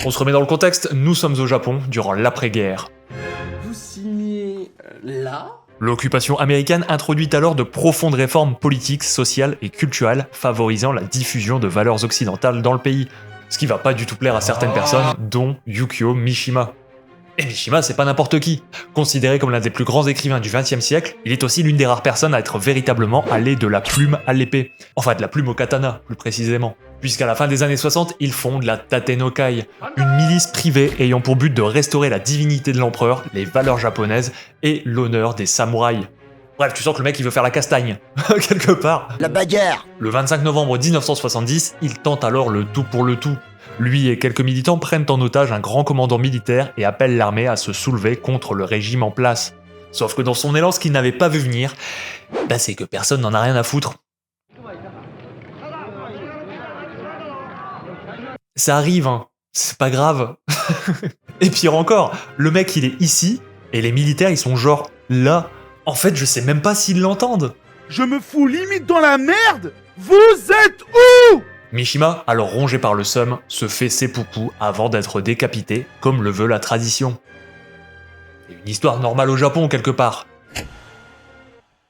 On se remet dans le contexte, nous sommes au Japon durant l'après-guerre. Vous signez là? L'occupation américaine introduit alors de profondes réformes politiques, sociales et culturelles, favorisant la diffusion de valeurs occidentales dans le pays. Ce qui va pas du tout plaire à certaines personnes, dont Yukio Mishima. Et Mishima, c'est pas n'importe qui. Considéré comme l'un des plus grands écrivains du XXe siècle, il est aussi l'une des rares personnes à être véritablement allé de la plume à l'épée. Enfin, de la plume au katana, plus précisément. Puisqu'à la fin des années 60, il fonde la Tatenokai, une milice privée ayant pour but de restaurer la divinité de l'empereur, les valeurs japonaises et l'honneur des samouraïs. Bref, tu sens que le mec il veut faire la castagne, quelque part. La bagarre. Le 25 novembre 1970, il tente alors le tout pour le tout. Lui et quelques militants prennent en otage un grand commandant militaire et appellent l'armée à se soulever contre le régime en place. Sauf que dans son élan, ce qu'il n'avait pas vu venir, c'est que personne n'en a rien à foutre. Ça arrive, hein. C'est pas grave. Et pire encore, le mec il est ici, et les militaires ils sont genre là. En fait, je sais même pas s'ils l'entendent. Je me fous limite dans la merde. Vous êtes où? Mishima, alors rongé par le seum, se fait seppuku avant d'être décapité, comme le veut la tradition. C'est une histoire normale au Japon quelque part.